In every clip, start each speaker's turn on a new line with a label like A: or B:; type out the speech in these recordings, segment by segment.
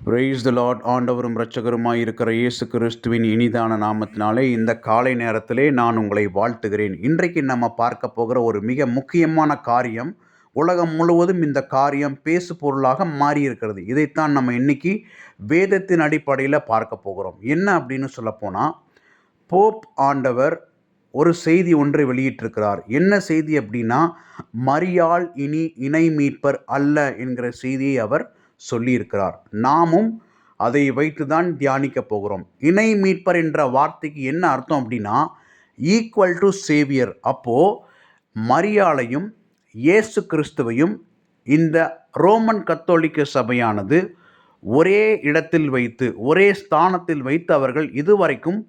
A: Praise the Lord. ஆண்டவரும் இரட்சகருமாய் இருக்கிற இயேசு கிறிஸ்துவின் இனிதான நாமத்தினாலே இந்த காலை நேரத்திலே நான் உங்களை வாழ்த்துகிறேன். இன்றைக்கு நம்ம பார்க்க போகிற ஒரு மிக முக்கியமான காரியம், உலகம் முழுவதும் இந்த காரியம் பேசு பொருளாக மாறியிருக்கிறது. இதைத்தான் நம்ம இன்னைக்கு வேதத்தின் அடிப்படையில் பார்க்க போகிறோம். என்ன அப்படின்னு சொல்லப்போனால், போப் ஆண்டவர் ஒரு செய்தி ஒன்றை வெளியிட்டிருக்கிறார். என்ன செய்தி அப்படின்னா, மரியாள் இனி இணை மீட்பர் அல்ல என்கிற செய்தியை அவர் சொல்லியிருக்கிறார். நாமும் அதை வைத்து தான் தியானிக்க போகிறோம். இணை மீட்பர் என்ற வார்த்தைக்கு என்ன அர்த்தம் அப்படின்னா, ஈக்குவல் டு சேவியர். அப்போது மரியாளையும் இயேசு கிறிஸ்துவையும் இந்த ரோமன் கத்தோலிக்க சபையானது ஒரே இடத்தில் வைத்து, ஒரே ஸ்தானத்தில் வைத்து அவர்கள் இதுவரைக்கும்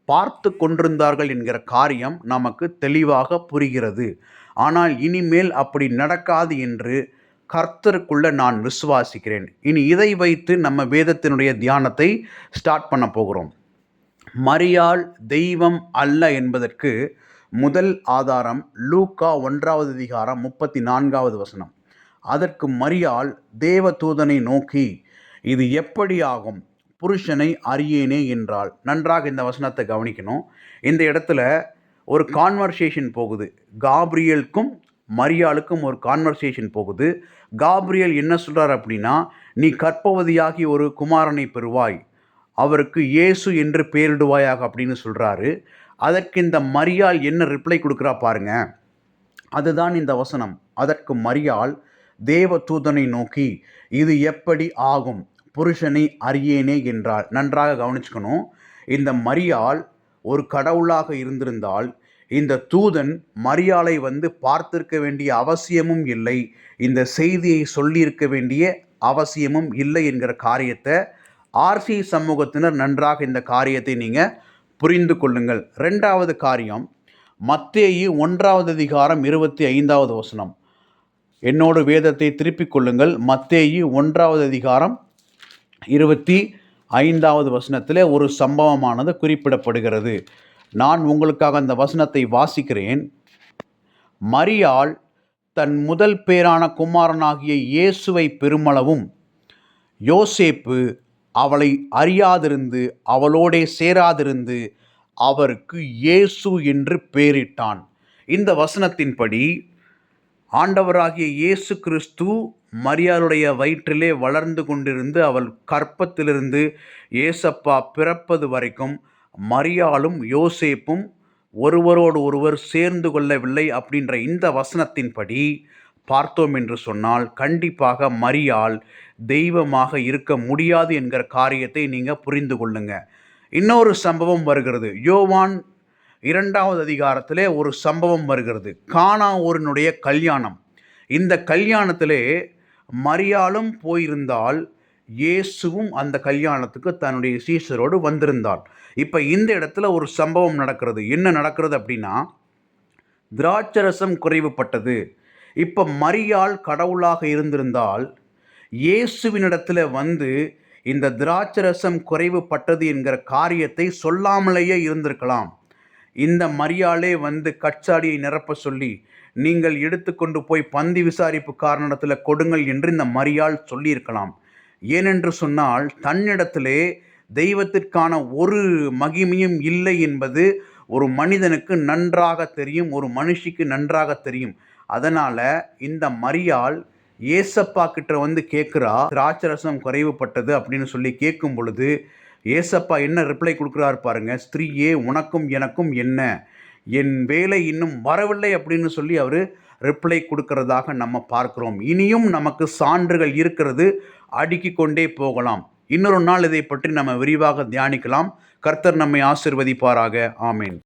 A: பார்த்து கொண்டிருந்தார்கள் என்கிற காரியம் நமக்கு தெளிவாக புரிகிறது. ஆனால் இனிமேல் அப்படி நடக்காது என்று கர்த்தருக்குள்ள நான் விசுவாசிக்கிறேன். இனி இதை வைத்து நம்ம வேதத்தினுடைய தியானத்தை ஸ்டார்ட் பண்ண போகிறோம். மரியாள் தெய்வம் அல்ல என்பதற்கு முதல் ஆதாரம் லூக்கா 1வது அதிகாரம் 34வது வசனம். அதற்கு மரியாள் தேவதூதனை நோக்கி, இது எப்படி ஆகும், புருஷனை அறியேனே என்றாள். நன்றாக இந்த வசனத்தை கவனிக்கணும். இந்த இடத்துல ஒரு கான்வர்சேஷன் போகுது. காப்ரியலுக்கும் மரியாளுக்கும் ஒரு கான்வர்சேஷன் போகுது. காப்ரியல் என்ன சொல்கிறார் அப்படின்னா, நீ கற்பவதியாகி ஒரு குமாரனை பெறுவாய், அவருக்கு இயேசு என்று பெயரிடுவாயாக அப்படின்னு சொல்கிறாரு. அதற்கு இந்த மரியாள் என்ன ரிப்ளை கொடுக்குறா பாருங்க. அதுதான் இந்த வசனம். அதற்கு மரியாள் தேவதூதனை நோக்கி, இது எப்படி ஆகும், புருஷனை அறியேனே என்றாள். நன்றாக கவனிச்சுக்கணும். இந்த மரியாள் ஒரு கடவுளாக இருந்திருந்தால் இந்த தூதன் மரியாளை பார்த்திருக்க வேண்டிய அவசியமும் இல்லை, இந்த செய்தியை சொல்லியிருக்க வேண்டிய அவசியமும் இல்லை என்கிற காரியத்தை ஆர்சி சமூகத்தினர் நன்றாக இந்த காரியத்தை நீங்கள் புரிந்து கொள்ளுங்கள். ரெண்டாவது காரியம், மத்தேயு 1வது அதிகாரம் 25வது வசனம். என்னோடு வேதத்தை திருப்பிக் கொள்ளுங்கள். மத்தேயு 1வது அதிகாரம் 25வது வசனத்தில் ஒரு சம்பவமானது குறிப்பிடப்படுகிறது. நான் உங்களுக்காக அந்த வசனத்தை வாசிக்கிறேன். மரியாள் தன் முதல் பேரான குமாரனாகிய இயேசுவை பெருமளவும் யோசேப்பு அவளை அறியாதிருந்து அவளோடே சேராதிருந்து அவருக்கு இயேசு என்று பெயரிட்டான். இந்த வசனத்தின்படி ஆண்டவராகிய இயேசு கிறிஸ்து மரியாளுடைய வயிற்றிலே வளர்ந்து கொண்டிருந்து அவள் கற்பத்திலிருந்து ஏசப்பா பிறப்பது வரைக்கும் மரியாளும் யோசேப்பும் ஒருவரோடு ஒருவர் சேர்ந்து கொள்ளவில்லை அப்படின்ற இந்த வசனத்தின்படி பார்த்தோம் என்று சொன்னால், கண்டிப்பாக மரியாள் தெய்வமாக இருக்க முடியாது என்கிற காரியத்தை நீங்கள் புரிந்து கொள்ளுங்க. இன்னொரு சம்பவம் வருகிறது. யோவான் 2வது அதிகாரத்திலே ஒரு சம்பவம் வருகிறது. கானா ஊரினுடைய கல்யாணம். இந்த கல்யாணத்திலே மரியாளும் போயிருந்தால், இயேசுவும் அந்த கல்யாணத்துக்கு தன்னுடைய சீஷரோடு வந்திருந்தாள். இப்போ இந்த இடத்துல ஒரு சம்பவம் நடக்கிறது. என்ன நடக்கிறது அப்படின்னா, திராட்சரசம் குறைவுபட்டது. இப்போ மரியாள் கடவுளாக இருந்திருந்தால் இயேசுவினிடத்தில் இந்த திராட்சரசம் குறைவுபட்டது என்கிற காரியத்தை சொல்லாமலேயே இருந்திருக்கலாம். இந்த மரியாளே கச்சாடியை நிரப்ப சொல்லி, நீங்கள் எடுத்துக்கொண்டு போய் பந்தி விசாரிப்பு காரணத்தில் கொடுங்கள் என்று இந்த மரியாள் சொல்லியிருக்கலாம். ஏனென்று சொன்னால், தன்னிடத்திலே தெய்வத்திற்கான ஒரு மகிமையும் இல்லை என்பது ஒரு மனிதனுக்கு நன்றாக தெரியும், ஒரு மனுஷிக்கு நன்றாக தெரியும். அதனால் இந்த மரியாள் ஏசப்பா கிட்ட கேட்குறா, திராட்சரசம் குறைவுபட்டது அப்படின்னு சொல்லி கேட்கும் பொழுது ஏசப்பா என்ன ரிப்ளை கொடுக்குறாரு பாருங்க. ஸ்திரீயே, உனக்கும் எனக்கும் என்ன, என் வேலை இன்னும் வரவில்லை அப்படின்னு சொல்லி அவர் ரிப்ளை கொடுக்கறதாக நம்ம பார்க்கிறோம். இனியும் நமக்கு சான்றுகள் இருக்கிறது, அடுக்கிக் கொண்டே போகலாம். இன்னொரு நாள் இதை பற்றி நம்ம விரிவாக தியானிக்கலாம். கர்த்தர் நம்மை ஆசீர்வதிப்பாராக. ஆமேன்.